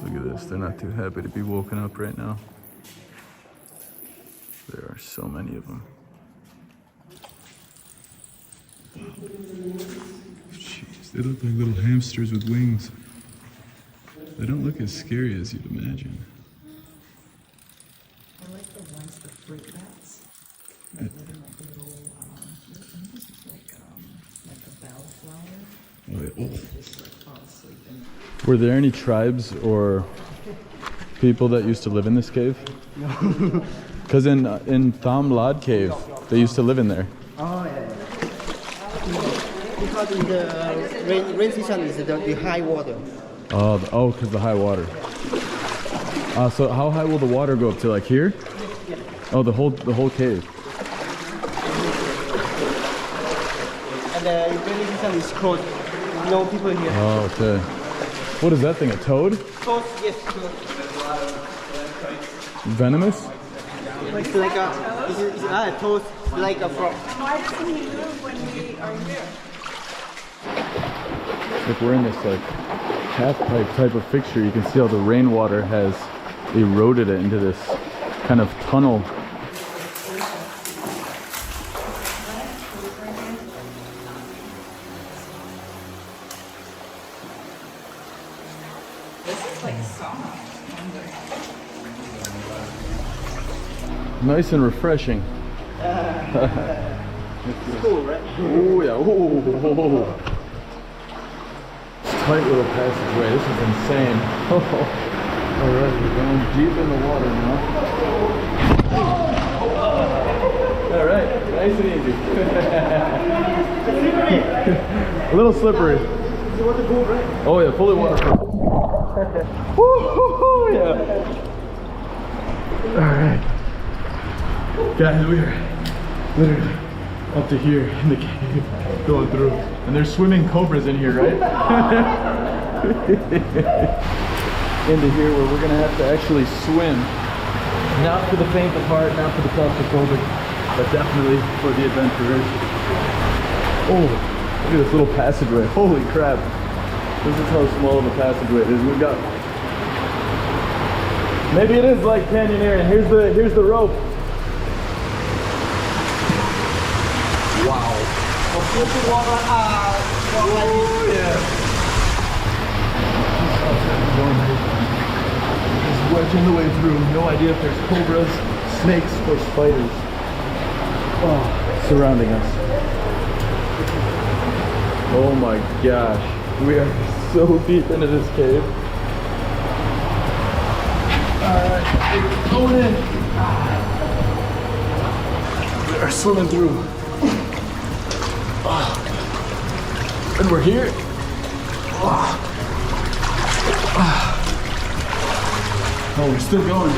Look at this, they're not too happy to be woken up right now. There are so many of them. Jeez, they look like little hamsters with wings. They don't look as scary as you'd imagine. I like the ones, the fruit bats. They live in like little, like a bellflower. Oh, yeah. Oh. Just like fall asleep in. Were there any tribes or people that used to live in this cave? No. Because in Tham Lad Cave, they used to live in there. Oh, yeah. Because in the rain season is the high water. Oh, because the high water. So how high will the water go up to, like here? Oh, the whole cave. And the rainy season is closed. No people here. Oh, okay. What is that thing? A toad? Closed, yes, closed. Venomous? It's like a toad, like a frog. Why doesn't he move when we are here? If we're in this like half pipe type of fixture, you can see how the rainwater has eroded it into this kind of tunnel. This is like soft. Nice and refreshing. Cool, right? Oh yeah, oh. Tight little passageway, this is insane. Alright, we're going deep in the water now. Alright, nice and easy. A little slippery. Oh yeah, fully waterproof. Woo, yeah. Alright. Guys, we are literally up to here in the cave, going through. And there's swimming cobras in here, right? Into here where we're gonna have to actually swim. Not for the faint of heart, not for the claustrophobic, but definitely for the adventurers. Oh, look at this little passageway. Holy crap. This is how small of a passageway it is. We've got... Maybe it is like canyoneering. Here's the rope. Wow. Oh, yeah. Just wedging the way through. No idea if there's cobras, snakes, or spiders. surrounding us. Oh my gosh, we are so deep into this cave. Alright, going in. We are swimming through. And we're here. Oh, we're still going.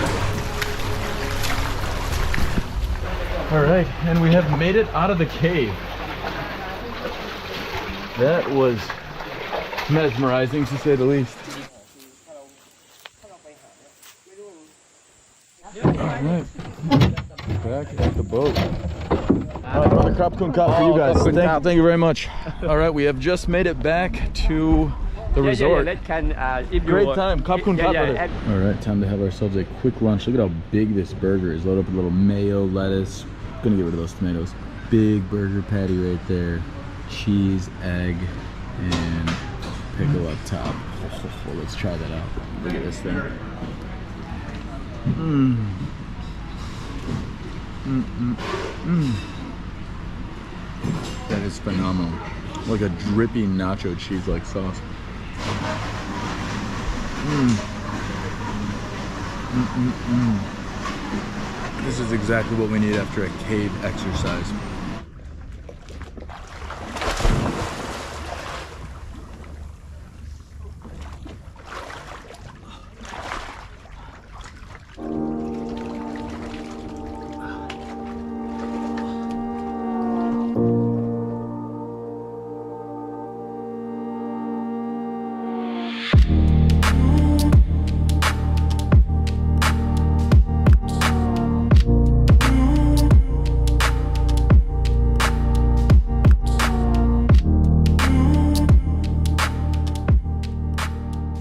Alright, and we have made it out of the cave. That was mesmerizing, to say the least. Alright, back at the boat. Another Khao Sok for you guys. Thank you very much. Alright, we have just made it back to the resort. Great time. Khao Sok brother. Alright, time to have ourselves a quick lunch. Look at how big this burger is. Load up a little mayo, lettuce. Gonna get rid of those tomatoes. Big burger patty right there. Cheese, egg, and pickle up top. Oh, let's try that out. Look at this thing. That is phenomenal. Like a drippy nacho cheese-like sauce. This is exactly what we need after a cave exercise.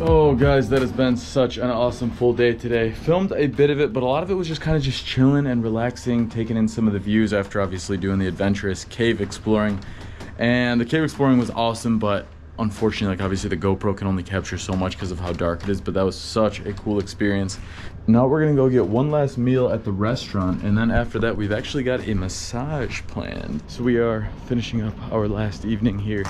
Oh guys, that has been such an awesome full day today. Filmed a bit of it, but a lot of it was just kind of just chilling and relaxing, taking in some of the views after obviously doing the adventurous cave exploring. And the cave exploring was awesome, but unfortunately, like obviously the GoPro can only capture so much because of how dark it is, but that was such a cool experience. Now we're gonna go get one last meal at the restaurant, and then after that we've actually got a massage planned. So we are finishing up our last evening here,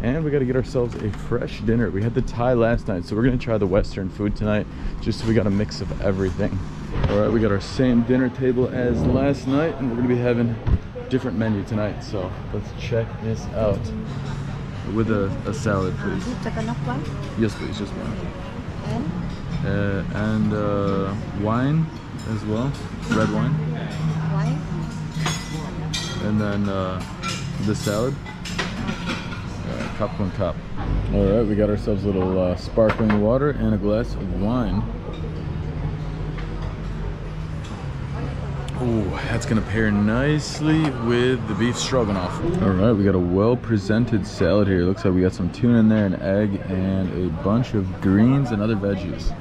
and we got to get ourselves a fresh dinner. We had the Thai last night, so we're gonna try the Western food tonight, just so we got a mix of everything. All right, we got our same dinner table as last night, and we're gonna be having a different menu tonight, so let's check this out. With a salad, please. Yes, please, just one. And wine as well, red wine. Wine? And then the salad. Khao Sok. All right, we got ourselves a little sparkling water and a glass of wine. Oh, that's gonna pair nicely with the beef stroganoff. All right, we got a well-presented salad here. Looks like we got some tuna in there, an egg, and a bunch of greens and other veggies.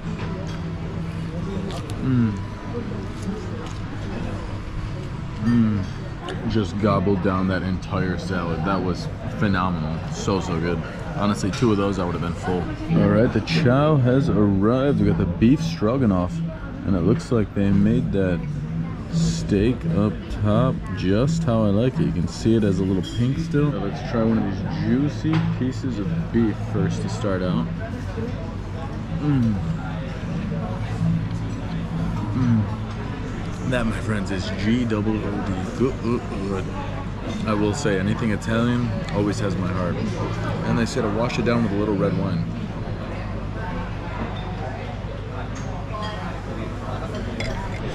Just gobbled down that entire salad. That was phenomenal. So good. Honestly, 2 of those I would have been full. All right, the chow has arrived. We got the beef stroganoff, and it looks like they made that steak up top just how I like it. You can see it as a little pink still. Now let's try one of these juicy pieces of beef first to start out. That, my friends, is G-double-O-D. Good. I will say, anything Italian always has my heart. And they say to wash it down with a little red wine.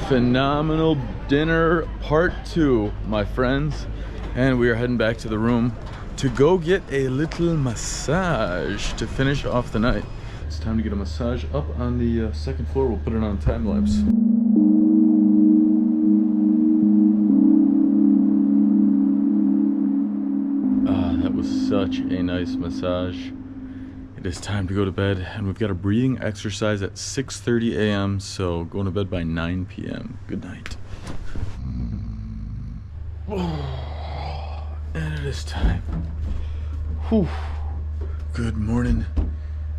Phenomenal dinner part 2, my friends, and we are heading back to the room to go get a little massage to finish off the night. It's time to get a massage up on the 2nd floor. We'll put it on time lapse. That was such a nice massage. It is time to go to bed, and we've got a breathing exercise at 6:30 a.m. so going to bed by 9 p.m. Good night. And it is time. Whew. Good morning.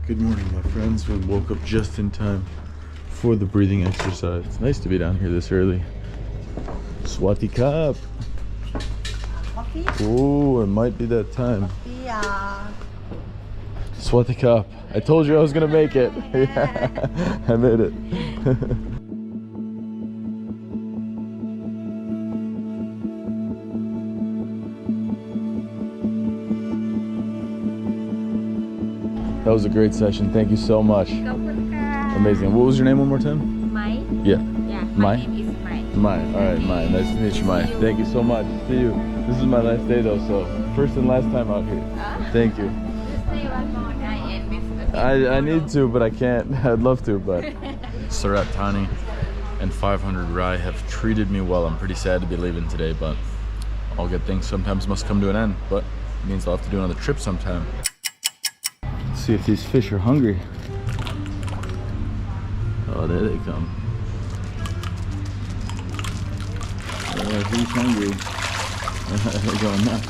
Good morning, my friends. We woke up just in time for the breathing exercise. It's nice to be down here this early. Swati Cup. Ooh, it might be that time. Yeah. Swati Cup. I told you I was gonna make it. Yeah, I made it. That was a great session. Thank you so much. Amazing. What was your name one more time? Mai. Yeah. Yeah. Mai? My name is Mai. Mai. All right, Mai. Nice to meet you, Mai. Thank you so much. See you. This is my last day though, so first and last time out here. Thank you. Stay one more night and visit. I need to, but I can't. I'd love to, but Surat Thani and 500 Rai have treated me well. I'm pretty sad to be leaving today, but all good things sometimes must come to an end. But it means I'll have to do another trip sometime. Let's see if these fish are hungry. Oh, there they come. Oh, he's hungry. They're going nuts.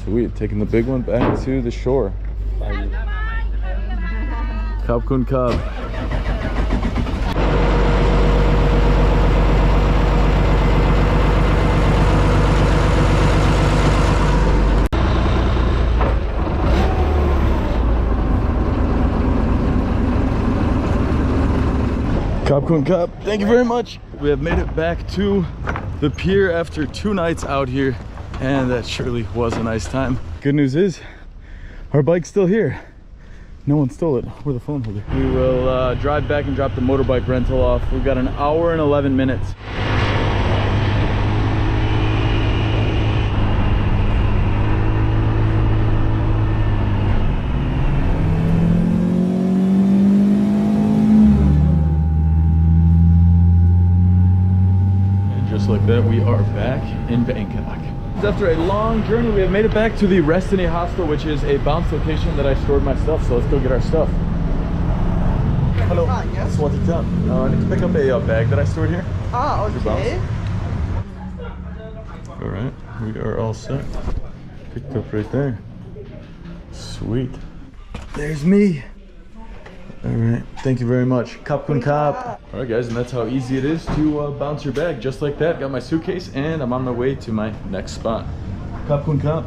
Sweet, taking the big one back to the shore. Khao Kun Khao. Khao Kun Khao. Thank you very much. We have made it back to the pier after 2 nights out here, and that surely was a nice time. Good news is our bike's still here. No one stole it or the phone holder. We will drive back and drop the motorbike rental off. We've got an hour and 11 minutes. And just like that, we are back in Bangkok. After a long journey, we have made it back to the Restini hostel, which is a bounce location that I stored my stuff. So let's go get our stuff. Hello. Yes. Swati Cup. I need to pick up a bag that I stored here. Ah, okay. All right, we are all set. Picked up right there. Sweet. There's me. All right, thank you very much. Khao Kun Khao. All right, guys, and that's how easy it is to bounce your bag, just like that. Got my suitcase, and I'm on my way to my next spot. Khao Kun Khao.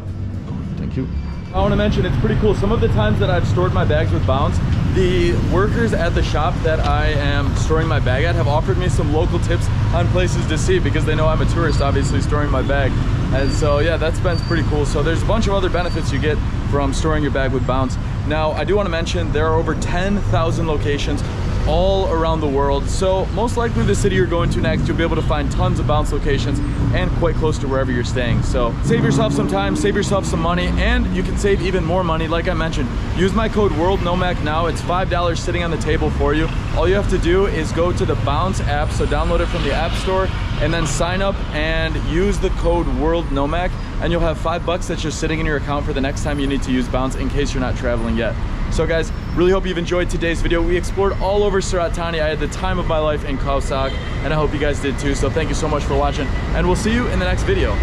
Thank you. I want to mention, it's pretty cool. Some of the times that I've stored my bags with Bounce, the workers at the shop that I am storing my bag at have offered me some local tips on places to see, because they know I'm a tourist, obviously, storing my bag. And so, yeah, that's been pretty cool. So there's a bunch of other benefits you get from storing your bag with Bounce. Now, I do want to mention there are over 10,000 locations all around the world. So most likely the city you're going to next, you'll be able to find tons of Bounce locations and quite close to wherever you're staying. So save yourself some time, save yourself some money, and you can save even more money. Like I mentioned, use my code WorldNomac now. It's $5 sitting on the table for you. All you have to do is go to the Bounce app, so download it from the App Store, and then sign up and use the code WorldNomac, and you'll have $5 that's just sitting in your account for the next time you need to use Bounce, in case you're not traveling yet. So guys, really hope you've enjoyed today's video. We explored all over Surat Thani. I had the time of my life in Khao Sok, and I hope you guys did too. So thank you so much for watching, and we'll see you in the next video.